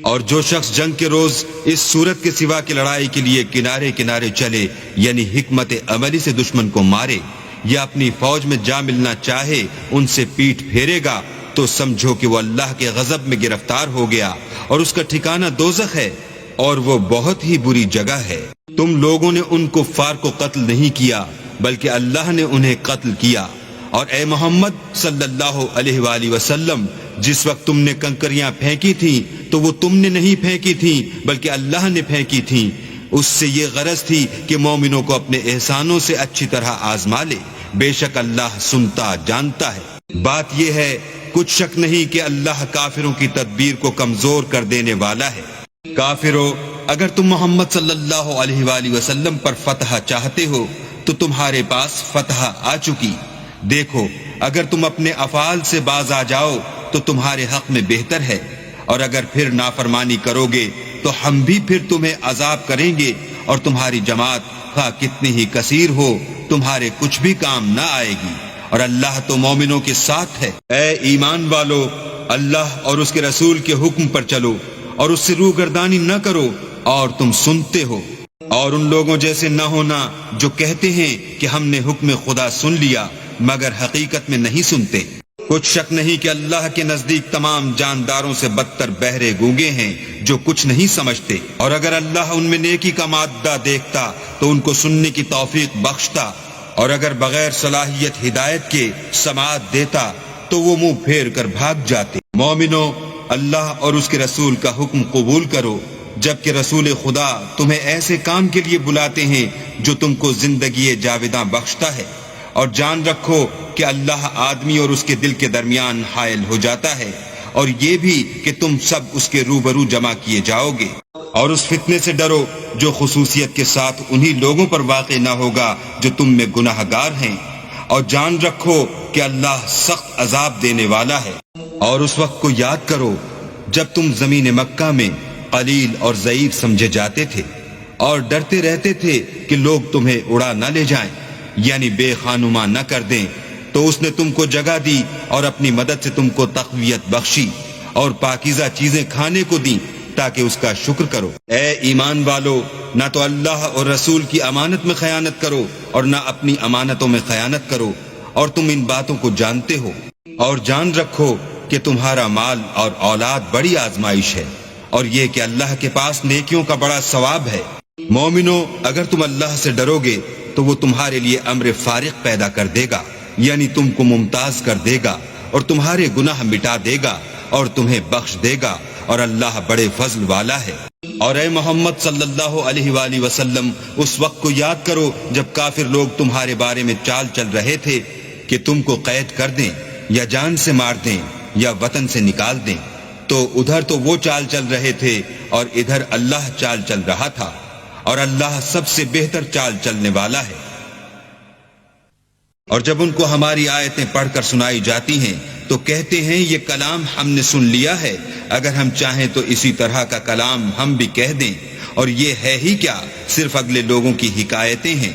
اور جو شخص جنگ کے روز اس صورت کے سوا کی لڑائی کے لیے کنارے کنارے چلے، یعنی حکمت عملی سے دشمن کو مارے یا اپنی فوج میں جا ملنا چاہے، ان سے پیٹھ پھیرے گا، تو سمجھو کہ وہ اللہ کے غضب میں گرفتار ہو گیا اور اس کا ٹھکانہ دوزخ ہے، اور وہ بہت ہی بری جگہ ہے۔ تم لوگوں نے ان کفار کو قتل نہیں کیا بلکہ اللہ نے انہیں قتل کیا، اور اے محمد صلی اللہ علیہ وآلہ وسلم، جس وقت تم نے کنکریاں پھینکی تھیں تو وہ تم نے نہیں پھینکی تھیں بلکہ اللہ نے پھینکی تھیں۔ اس سے یہ غرض تھی کہ مومنوں کو اپنے احسانوں سے اچھی طرح آزما لے، بے شک اللہ سنتا جانتا ہے۔ بات یہ ہے، کچھ شک نہیں کہ اللہ کافروں کی تدبیر کو کمزور کر دینے والا ہے۔ کافروں، اگر تم محمد صلی اللہ علیہ وآلہ وسلم پر فتح چاہتے ہو تو تمہارے پاس فتح آ چکی۔ دیکھو، اگر تم اپنے افعال سے باز آ جاؤ تو تمہارے حق میں بہتر ہے، اور اگر پھر نافرمانی کرو گے تو ہم بھی پھر تمہیں عذاب کریں گے، اور تمہاری جماعت خواہ کتنی ہی کثیر ہو تمہارے کچھ بھی کام نہ آئے گی، اور اللہ تو مومنوں کے ساتھ ہے۔ اے ایمان والو، اللہ اور اس کے رسول کے حکم پر چلو اور اس سے روگردانی نہ کرو، اور تم سنتے ہو، اور ان لوگوں جیسے نہ ہونا جو کہتے ہیں کہ ہم نے حکم خدا سن لیا مگر حقیقت میں نہیں سنتے۔ کچھ شک نہیں کہ اللہ کے نزدیک تمام جانداروں سے بدتر بہرے گونگے ہیں جو کچھ نہیں سمجھتے، اور اگر اللہ ان میں نیکی کا مادہ دیکھتا تو ان کو سننے کی توفیق بخشتا، اور اگر بغیر صلاحیت ہدایت کے سماعت دیتا تو وہ منہ پھیر کر بھاگ جاتے۔ مومنو، اللہ اور اس کے رسول کا حکم قبول کرو، جبکہ رسول خدا تمہیں ایسے کام کے لیے بلاتے ہیں جو تم کو زندگی جاوداں بخشتا ہے، اور جان رکھو کہ اللہ آدمی اور اس کے دل کے درمیان حائل ہو جاتا ہے، اور یہ بھی کہ تم سب اس کے روبرو جمع کیے جاؤ گے۔ اور اس فتنے سے ڈرو جو خصوصیت کے ساتھ انہی لوگوں پر واقع نہ ہوگا جو تم میں گناہ گار ہیں، اور جان رکھو کہ اللہ سخت عذاب دینے والا ہے۔ اور اس وقت کو یاد کرو جب تم زمین مکہ میں قلیل اور ضعیف سمجھے جاتے تھے، اور ڈرتے رہتے تھے کہ لوگ تمہیں اڑا نہ لے جائیں، یعنی بے خانما نہ کر دیں، تو اس نے تم کو جگہ دی اور اپنی مدد سے تم کو تقویت بخشی اور پاکیزہ چیزیں کھانے کو دیں تاکہ اس کا شکر کرو۔ اے ایمان والو، نہ تو اللہ اور رسول کی امانت میں خیانت کرو اور نہ اپنی امانتوں میں خیانت کرو، اور تم ان باتوں کو جانتے ہو، اور جان رکھو کہ تمہارا مال اور اولاد بڑی آزمائش ہے، اور یہ کہ اللہ کے پاس نیکیوں کا بڑا ثواب ہے۔ مومنو، اگر تم اللہ سے ڈرو گے تو وہ تمہارے لیے امر فارغ پیدا کر دے گا، یعنی تم کو ممتاز کر دے گا اور تمہارے گناہ مٹا دے گا اور تمہیں بخش دے گا، اور اللہ بڑے فضل والا ہے۔ اور اے محمد صلی اللہ علیہ وآلہ وسلم، اس وقت کو یاد کرو جب کافر لوگ تمہارے بارے میں چال چل رہے تھے کہ تم کو قید کر دیں یا جان سے مار دیں یا وطن سے نکال دیں، تو ادھر تو وہ چال چل رہے تھے اور ادھر اللہ چال چل رہا تھا، اور اللہ سب سے بہتر چال چلنے والا ہے۔ اور جب ان کو ہماری آیتیں پڑھ کر سنائی جاتی ہیں تو کہتے ہیں یہ کلام ہم نے سن لیا ہے، اگر ہم چاہیں تو اسی طرح کا کلام ہم بھی کہہ دیں، اور یہ ہے ہی کیا، صرف اگلے لوگوں کی حکایتیں ہیں۔